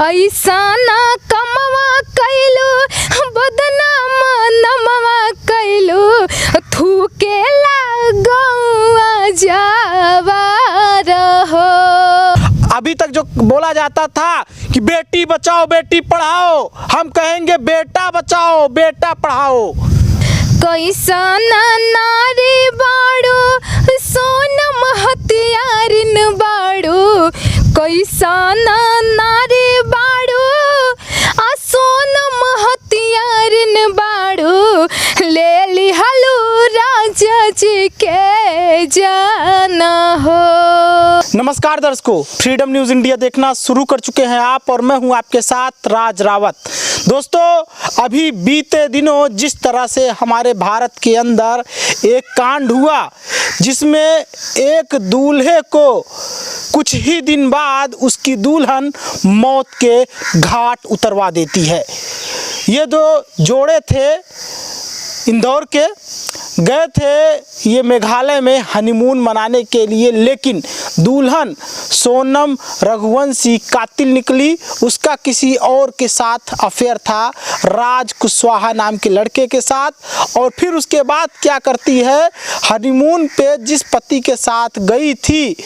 ऐसा ना कमवा कैलू बदनाम नमवा कैलू थूके लागौआ जावार हो। अभी तक जो बोला जाता था कि बेटी बचाओ बेटी पढ़ाओ, हम कहेंगे बेटा बचाओ बेटा पढ़ाओ। कैसन नारी बाड़ू सोनम हथियारिन बाड़ू, कैसन नारी बाड़ू आ सोनम हथियारिन बाड़ू, ले लिहलू राजा जी के जाना हो। नमस्कार दर्शकों, फ्रीडम न्यूज़ इंडिया देखना शुरू कर चुके हैं आप और मैं हूं आपके साथ राज रावत। दोस्तों, अभी बीते दिनों जिस तरह से हमारे भारत के अंदर एक कांड हुआ जिसमें एक दूल्हे को कुछ ही दिन बाद उसकी दुल्हन मौत के घाट उतरवा देती है। ये दो जोड़े थे, इंदौर के, गए थे ये मेघालय में हनीमून मनाने के लिए, लेकिन दुल्हन सोनम रघुवंशी कातिल निकली। उसका किसी और के साथ अफेयर था, राज कुशवाहा नाम के लड़के के साथ। और फिर उसके बाद क्या करती है, हनीमून पे जिस पति के साथ गई थी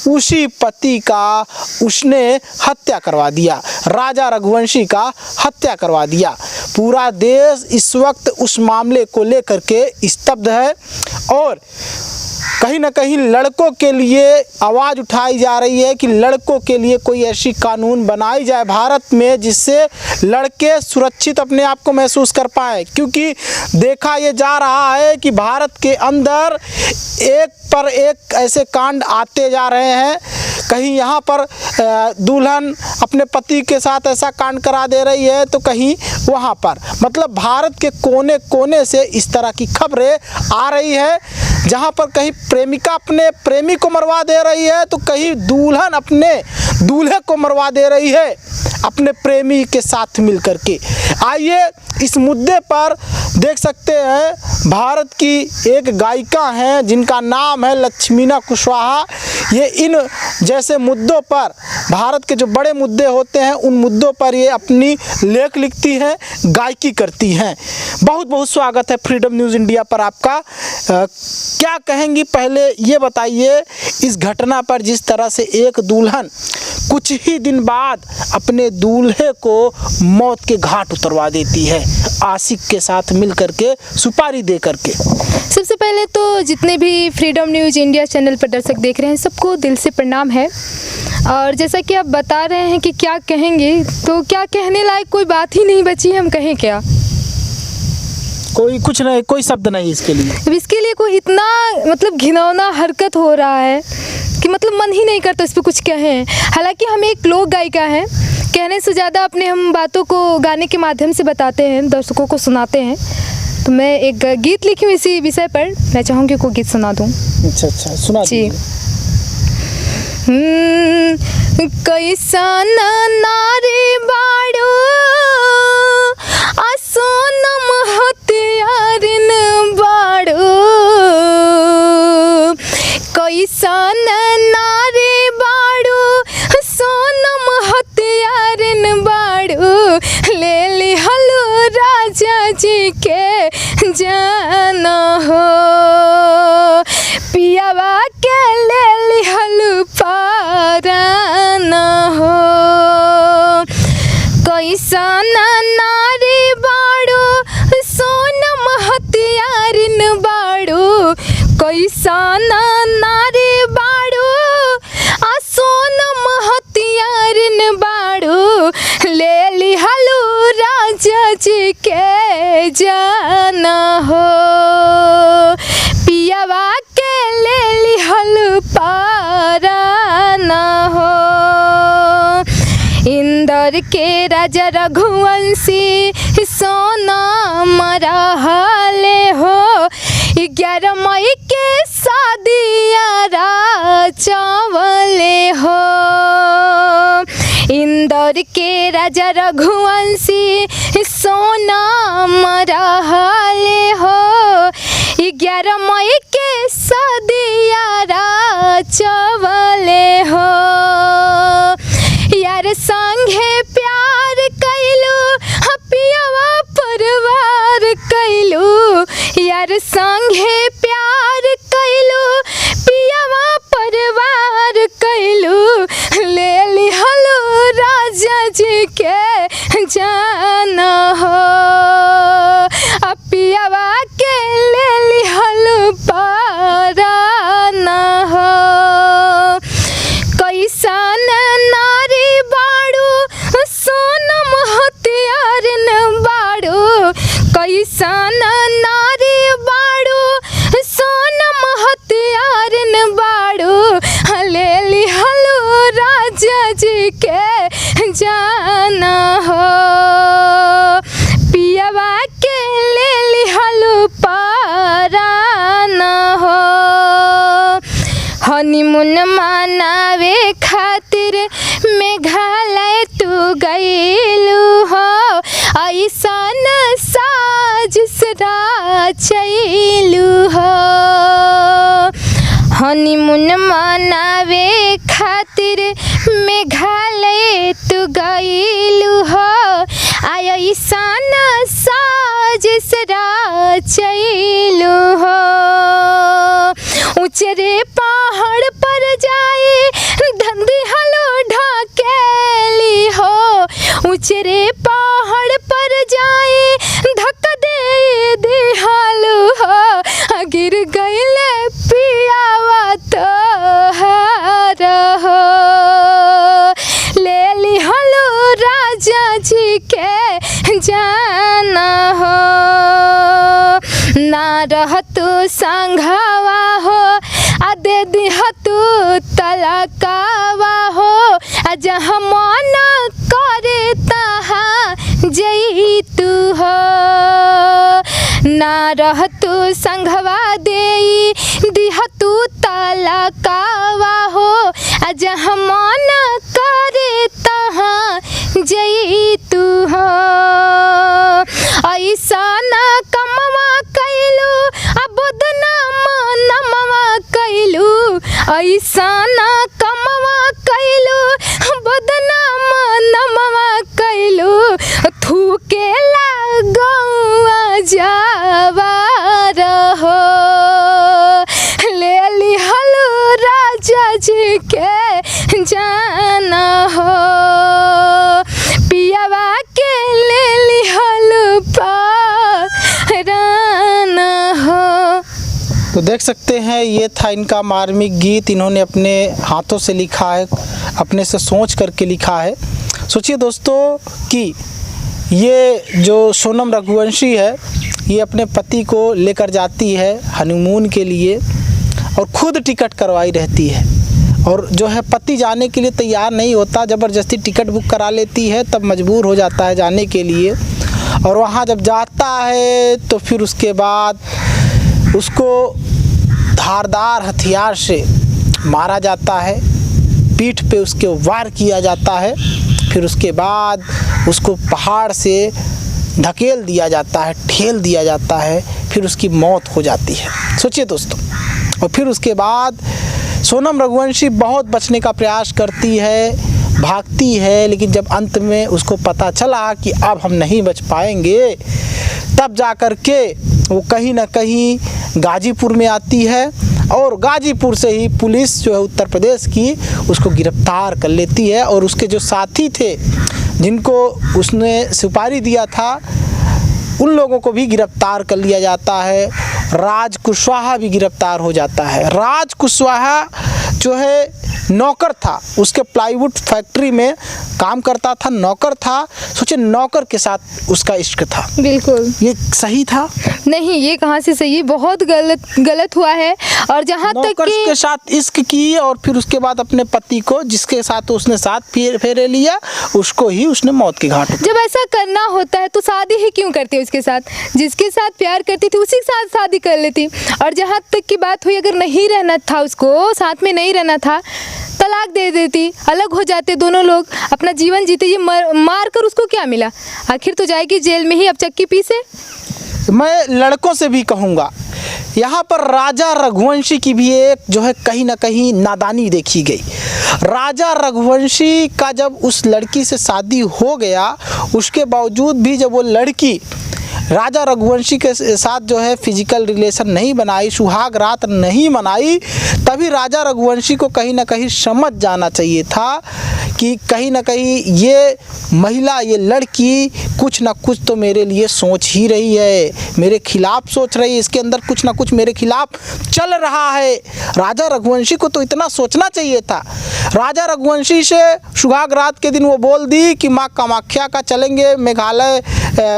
उसी पति का उसने हत्या करवा दिया, राजा रघुवंशी का हत्या करवा दिया। पूरा देश इस वक्त उस मामले को लेकर के स्तब्ध है और कहीं ना कहीं लड़कों के लिए आवाज़ उठाई जा रही है कि लड़कों के लिए कोई ऐसी कानून बनाई जाए भारत में जिससे लड़के सुरक्षित अपने आप को महसूस कर पाए। क्योंकि देखा ये जा रहा है कि भारत के अंदर एक पर एक ऐसे कांड आते जा रहे हैं। कहीं यहाँ पर दुल्हन अपने पति के साथ ऐसा कांड करा दे रही है तो कहीं वहाँ पर, मतलब भारत के कोने कोने से इस तरह की खबरें आ रही है, जहाँ पर कहीं प्रेमिका अपने प्रेमी को मरवा दे रही है तो कहीं दुल्हन अपने दूल्हे को मरवा दे रही है अपने प्रेमी के साथ मिलकर के। आइए इस मुद्दे पर देख सकते हैं, भारत की एक गायिका हैं जिनका नाम है लक्ष्मीना कुशवाहा। ये इन जैसे मुद्दों पर, भारत के जो बड़े मुद्दे होते हैं उन मुद्दों पर ये अपनी लेख लिखती हैं, गायकी करती हैं। बहुत बहुत स्वागत है फ्रीडम न्यूज़ इंडिया पर आपका। क्या कहेंगी, पहले ये बताइए इस घटना पर, जिस तरह से एक दुल्हन कुछ ही दिन बाद अपने दूल्हे को मौत के घाट उतरवा देती है आशिक के साथ मिल करके, सुपारी दे करके। सबसे पहले तो जितने भी फ्रीडम न्यूज़ इंडिया चैनल पर दर्शक देख रहे हैं सबको दिल से प्रणाम है। और जैसा कि आप बता रहे हैं कि क्या कहेंगे, तो क्या कहने लायक कोई बात ही नहीं बची है, हम कहें क्या? कोई कुछ नहीं, कोई शब्द नहीं इसके लिए। अब इसके लिए कोई इतना मतलब घिनौना हरकत हो रहा है कि मतलब मन ही नहीं करता इस पर कुछ कहें। हालांकि हम एक लोक गायिका हैं, कहने से ज़्यादा अपने हम बातों को गाने के माध्यम से बताते हैं, दर्शकों को सुनाते हैं। तो मैं एक गीत लिखी हूँ इसी विषय पर, मैं चाहूँगी कोई गीत सुना दूँ। अच्छा सुना जी। कैसन नारी बाड़ू आ सोनम हथियारिन बाड़ू, कैसन नारी बाड़ू सोनम हथियारिन बाड़ू, ले लिहलू राजा जी के जाना हो। पियावा के ले लिहलू पाराना हो। कैसन नारी बाड़ू सोनम हथियारिन बाड़ू, कैसन नारी बाड़ू आ सोनम हथियारिन बाड़ू, ले लिहलू राजा जी के जाना हो। पियावा के ले लिहलू पाराना हो। इंदौर के राजा रघुवंशी सोनम रहले हो, 11 मई के शादिया चावले हो। इंदौर के राजा रघुवंशी सोनम रहले हो, 11 मई के शादिया चावले हो। यार संगे प्यार यार संगे प्यार कैलू पियावा परिवार कैलू ले लिहलो राजा जी के जाना हो पियावा के ले लिहलो पाराना हो कैसन नारी बाड़ू सोनम हथियार न बाड़ू कैसन नारी बाड़ू सोनम हथियार न बाड़ू ले लिहलो राजा जी के जाना हो पियावा के ले लिहलो पाराना हो हनीमून मनावे खातिर मेघालय तू गईलू हो ऐसन साजिश रचैलू हो हनीमून मनावे खातिर मेघालय तू गईलू हो ऐसन साजिश रचैलू हो ऊंचरे पहाड़ पर जाए धंधी हलो ढकेली हो ऊंचरे पहाड़ पर जाए धक्का दे दिहालू हो गिर गईले पियावा तो हार हो ले लिहलो राजा जी के जाना हो ना रहतु संघवा हो दे दिहतु तलकावा हो जहाँ मन करे तहाँ जईतु हो ना रहतु संघवा दे दिहतु तलकावा हो जहाँ मन करे तहाँ जईतु हो ऐसा ना कमवा कैलू बदनाम नमवा कैलू ऐसा ना कमवा कैलू बदनाम नमवा कैलू थूके लगौआ जावा रहो ले लिहलो राजा जी के जाना हो पियावा के ले लिहलो पाराना हो। तो देख सकते हैं ये था इनका मार्मिक गीत। इन्होंने अपने हाथों से लिखा है, अपने से सोच करके लिखा है। सोचिए दोस्तों कि ये जो सोनम रघुवंशी है ये अपने पति को लेकर जाती है हनीमून के लिए और खुद टिकट करवाई रहती है और जो है पति जाने के लिए तैयार नहीं होता, ज़बरदस्ती टिकट बुक करा लेती है, तब मजबूर हो जाता है जाने के लिए। और वहाँ जब जाता है तो फिर उसके बाद उसको धारदार हथियार से मारा जाता है, पीठ पे उसके वार किया जाता है, फिर उसके बाद उसको पहाड़ से धकेल दिया जाता है, ठेल दिया जाता है, फिर उसकी मौत हो जाती है। सोचिए दोस्तों। और फिर उसके बाद सोनम रघुवंशी बहुत बचने का प्रयास करती है, भागती है, लेकिन जब अंत में उसको पता चला कि अब हम नहीं बच पाएंगे, तब जा कर के वो कहीं ना कहीं गाजीपुर में आती है और गाजीपुर से ही पुलिस जो है उत्तर प्रदेश की उसको गिरफ्तार कर लेती है। और उसके जो साथी थे जिनको उसने सुपारी दिया था उन लोगों को भी गिरफ्तार कर लिया जाता है। राज कुशवाहा भी गिरफ्तार हो जाता है। राज कुशवाहा जो है नौकर था, उसके प्लाईवुड फैक्ट्री में काम करता था, नौकर था। सोचिए नौकर के साथ उसका इश्क था। बिल्कुल ये सही था? नहीं, ये कहाँ से सही, बहुत गलत हुआ है। और जहाँ तक नौकर के साथ इश्क की और फिर उसके बाद अपने पति को जिसके साथ उसने साथ फेरे लिया उसको ही उसने मौत के घाट। जब ऐसा करना होता है तो शादी ही क्यों करती है उसके साथ? जिसके साथ प्यार करती थी उसी के साथ शादी कर लेती। और जहाँ तक की बात हुई, अगर नहीं रहना था उसको, साथ में नहीं रहना था, तलाक दे देती, अलग हो जाते दोनों लोग, अपना जीवन जीते। ये मार कर उसको क्या मिला? आखिर तो जाएगी जेल में ही अब चक्की पीसे। मैं लड़कों से भी कहूँगा, यहाँ पर राजा रघुवंशी की भी एक जो है कहीं ना कहीं नादानी देखी गई। राजा रघुवंशी का जब उस लड़की से शादी हो गया, उसके बावजूद भी जब वो लड़की राजा रघुवंशी के साथ जो है फिजिकल रिलेशन नहीं बनाई, सुहाग रात नहीं मनाई, तभी राजा रघुवंशी को कहीं ना कहीं समझ जाना चाहिए था कि कहीं ना कहीं ये महिला, ये लड़की कुछ ना कुछ तो मेरे लिए सोच ही रही है, मेरे खिलाफ सोच रही है, इसके अंदर कुछ ना कुछ मेरे खिलाफ चल रहा है। राजा रघुवंशी को तो इतना सोचना चाहिए था। राजा रघुवंशी से सुहाग रात के दिन वो बोल दी कि माँ कामाख्या का चलेंगे, मेघालय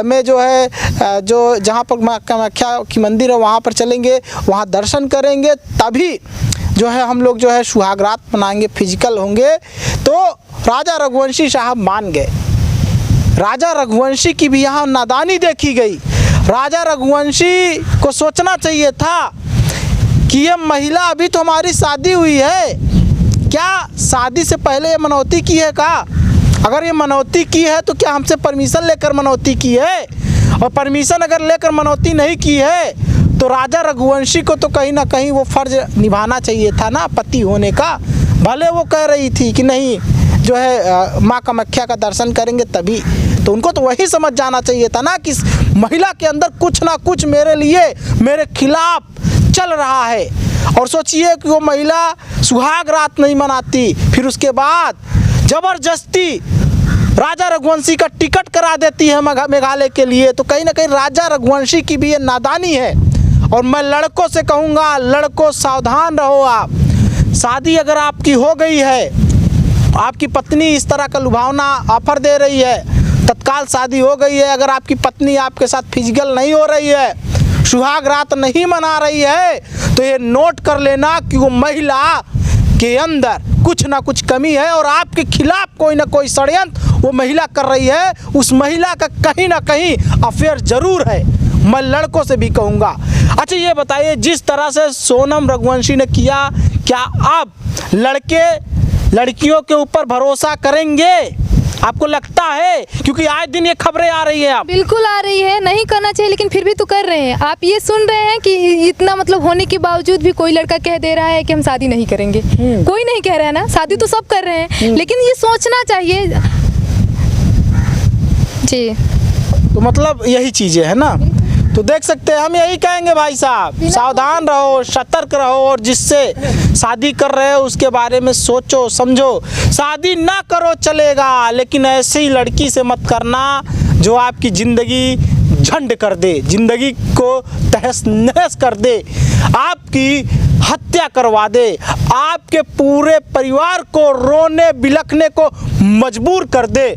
में जो है जो जहाँ पर माँ कामाख्या की मंदिर है वहाँ पर चलेंगे, वहाँ दर्शन करेंगे, तभी जो है हम लोग जो है सुहाग रात मनाएंगे, फिजिकल होंगे। तो राजा रघुवंशी साहब मान गए। राजा रघुवंशी की भी यहाँ नादानी देखी गई। राजा रघुवंशी को सोचना चाहिए था कि ये महिला, अभी तो हमारी शादी हुई है, क्या शादी से पहले ये मनौती की है का? अगर ये मनौती की है तो क्या हमसे परमिशन लेकर मनौती की है? और परमिशन अगर लेकर मनौती नहीं की है तो राजा रघुवंशी को तो कहीं ना कहीं वो फ़र्ज निभाना चाहिए था ना पति होने का। भले वो कह रही थी कि नहीं जो है माँ कामाख्या का दर्शन करेंगे तभी, तो उनको तो वही समझ जाना चाहिए था ना कि इस महिला के अंदर कुछ ना कुछ मेरे लिए, मेरे खिलाफ चल रहा है। और सोचिए कि वो महिला सुहाग रात नहीं मनाती, फिर उसके बाद ज़बरदस्ती राजा रघुवंशी का टिकट करा देती है मेघालय के लिए। तो कहीं ना कहीं राजा रघुवंशी की भी ये नादानी है। और मैं लड़कों से कहूँगा, लड़कों सावधान रहो। आप शादी अगर आपकी हो गई है, आपकी पत्नी इस तरह का लुभावना ऑफर दे रही है, तत्काल शादी हो गई है, अगर आपकी पत्नी आपके साथ फिजिकल नहीं हो रही है, सुहाग रात नहीं मना रही है, तो ये नोट कर लेना कि वो महिला के अंदर कुछ ना कुछ कमी है और आपके खिलाफ कोई ना कोई षड्यंत्र वो महिला कर रही है। उस महिला का कहीं ना कहीं अफेयर जरूर है, मैं लड़कों से भी कहूँगा। अच्छा ये बताइए, जिस तरह से सोनम रघुवंशी ने किया, क्या आप लड़के लड़कियों के ऊपर भरोसा करेंगे? आपको लगता है? क्योंकि आज दिन ये खबरें आ रही है। आप बिल्कुल आ रही है, नहीं करना चाहिए लेकिन फिर भी तो कर रहे हैं। आप ये सुन रहे हैं कि इतना मतलब होने के बावजूद भी कोई लड़का कह दे रहा है कि हम शादी नहीं करेंगे। कोई नहीं कह रहा है ना, शादी तो सब कर रहे हैं, लेकिन ये सोचना चाहिए जी। तो मतलब यही चीज़ें है ना। तो देख सकते हैं, हम यही कहेंगे भाई साहब, सावधान रहो, सतर्क रहो और जिससे शादी कर रहे हो उसके बारे में सोचो समझो। शादी ना करो चलेगा, लेकिन ऐसी लड़की से मत करना जो आपकी ज़िंदगी झंड कर दे, ज़िंदगी को तहस नहस कर दे, आपकी हत्या करवा दे, आपके पूरे परिवार को रोने बिलखने को मजबूर कर दे।